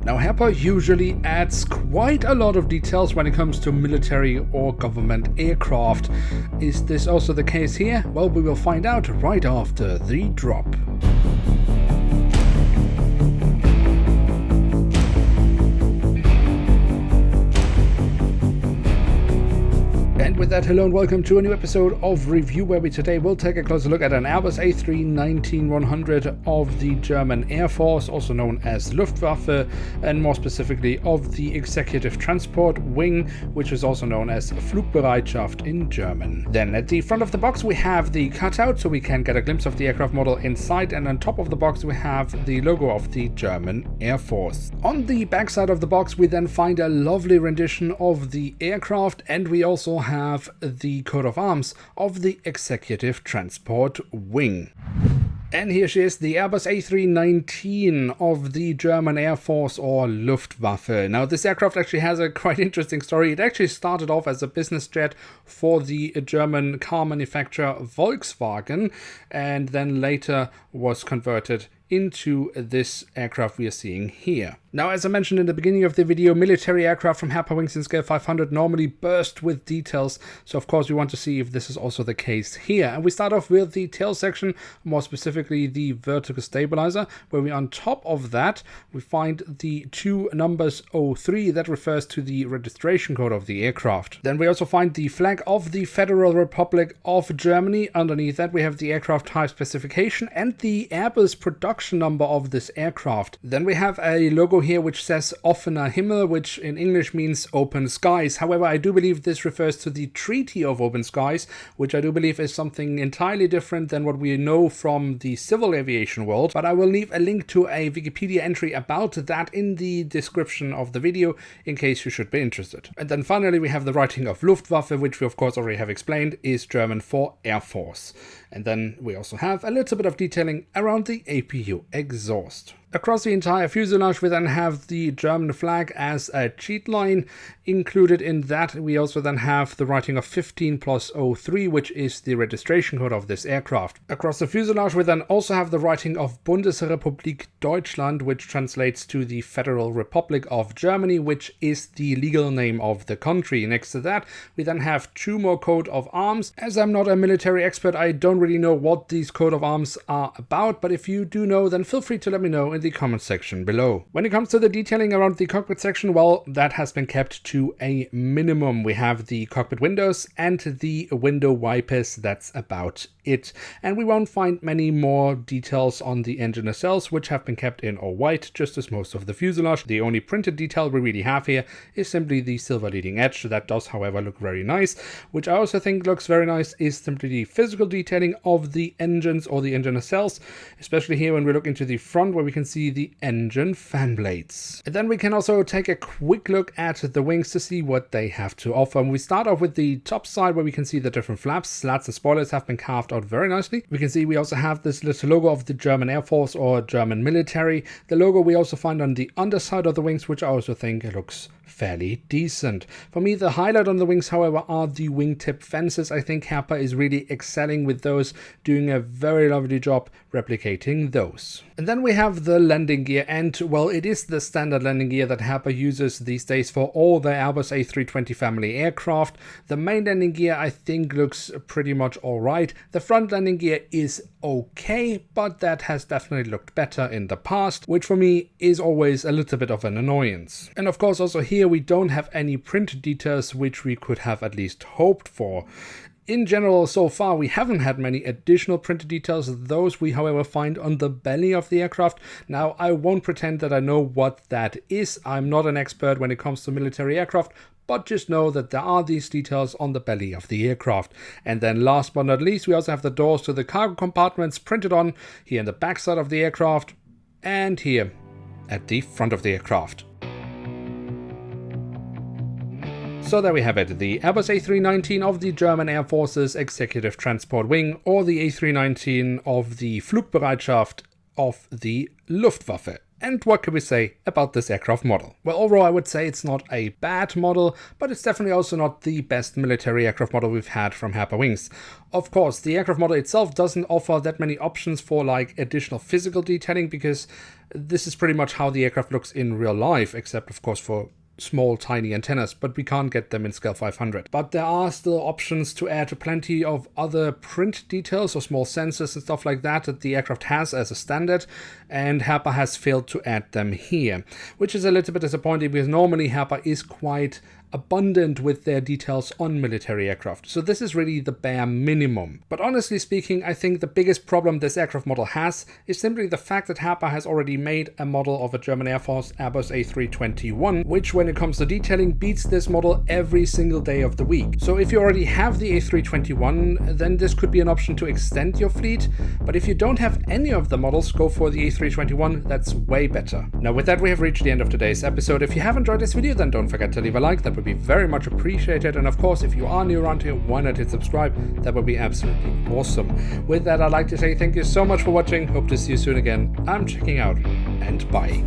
Now, Herpa usually adds quite a lot of details when it comes to military or government aircraft. Is this also the case here? Well, we will find out right after the drop. And with that, hello and welcome to a new episode of Review, where we today will take a closer look at an Airbus A319-100 of the German Air Force, also known as Luftwaffe, and more specifically of the Executive Transport Wing, which is also known as Flugbereitschaft in German. Then at the front of the box we have the cutout, so we can get a glimpse of the aircraft model inside, and on top of the box we have the logo of the German Air Force. On the back side of the box we then find a lovely rendition of the aircraft, and we also have the coat of arms of the Executive Transport Wing. And here she is, the Airbus A319 of the German Air Force, or Luftwaffe. Now, this aircraft actually has a quite interesting story. It actually started off as a business jet for the German car manufacturer Volkswagen, and then later was converted into this aircraft we are seeing here. Now, as I mentioned in the beginning of the video, military aircraft from Herpa Wings in scale 500 normally burst with details, so of course we want to see if this is also the case here. And we start off with the tail section, more specifically the vertical stabilizer, where we on top of that we find the two numbers 03, that refers to the registration code of the aircraft. Then we also find the flag of the Federal Republic of Germany. Underneath that we have the aircraft type specification and the Airbus production number of this aircraft. Then we have a logo here which says Offener Himmel, which in English means open skies. However, I do believe this refers to the Treaty of Open Skies, which I do believe is something entirely different than what we know from the civil aviation world. But I will leave a link to a Wikipedia entry about that in the description of the video in case you should be interested. And then finally we have the writing of Luftwaffe, which we of course already have explained is German for Air Force. And then we also have a little bit of detailing around the APU exhaust. Across the entire fuselage we then have the German flag as a cheat line. Included in that we also then have the writing of 15+03, which is the registration code of this aircraft. Across the fuselage we then also have the writing of Bundesrepublik Deutschland, which translates to the Federal Republic of Germany, which is the legal name of the country. Next to that we then have two more coat of arms. As I'm not a military expert, I don't really know what these coat of arms are about, but if you do know, then feel free to let me know in the comment section below. When it comes to the detailing around the cockpit section, well, that has been kept to a minimum. We have the cockpit windows and the window wipers. That's about it. And we won't find many more details on the engine nacelles, which have been kept in all white, just as most of the fuselage. The only printed detail we really have here is simply the silver leading edge. That does, however, look very nice. Which I also think looks very nice is simply the physical detailing of the engines or the engine nacelles, especially here when we look into the front, where we can see the engine fan blades. And then we can also take a quick look at the wings to see what they have to offer. And we start off with the top side, where we can see the different flaps, slats and spoilers have been carved out very nicely. We can see we also have this little logo of the German Air Force or German military. The logo we also find on the underside of the wings, which I also think looks fairly decent. For me, the highlight on the wings, however, are the wingtip fences. I think Herpa is really excelling with those, doing a very lovely job replicating those. And then we have the landing gear, and well, it is the standard landing gear that Herpa uses these days for all the Airbus A320 family aircraft. The main landing gear I think looks pretty much alright. The front landing gear is okay, but that has definitely looked better in the past, which for me is always a little bit of an annoyance. And of course also here we don't have any print details, which we could have at least hoped for. In general, so far we haven't had many additional printed details. Those we however find on the belly of the aircraft. Now, I won't pretend that I know what that is. I'm not an expert when it comes to military aircraft, but just know that there are these details on the belly of the aircraft. And then last but not least, we also have the doors to the cargo compartments printed on here in the back side of the aircraft and here at the front of the aircraft. So there we have it, the Airbus A319 of the German Air Force's Executive Transport Wing, or the A319 of the Flugbereitschaft of the Luftwaffe. And what can we say about this aircraft model? Well, overall I would say it's not a bad model, but it's definitely also not the best military aircraft model we've had from Herpa Wings. Of course, the aircraft model itself doesn't offer that many options for like additional physical detailing, because this is pretty much how the aircraft looks in real life, except of course for small tiny antennas, but we can't get them in scale 500. But there are still options to add plenty of other print details or small sensors and stuff like that the aircraft has as a standard, and Herpa has failed to add them here, which is a little bit disappointing because normally Herpa is quite abundant with their details on military aircraft. So this is really the bare minimum. But honestly speaking, I think the biggest problem this aircraft model has is simply the fact that Herpa has already made a model of a German Air Force Airbus A321, which when it comes to detailing beats this model every single day of the week. So if you already have the A321, then this could be an option to extend your fleet. But if you don't have any of the models, go for the A321, that's way better. Now with that, we have reached the end of today's episode. If you have enjoyed this video, then don't forget to leave a like, that would be very much appreciated. And of course, if you are new around here, why not hit subscribe? That would be absolutely awesome. With that, I'd like to say thank you so much for watching. Hope to see you soon again. I'm checking out, and bye.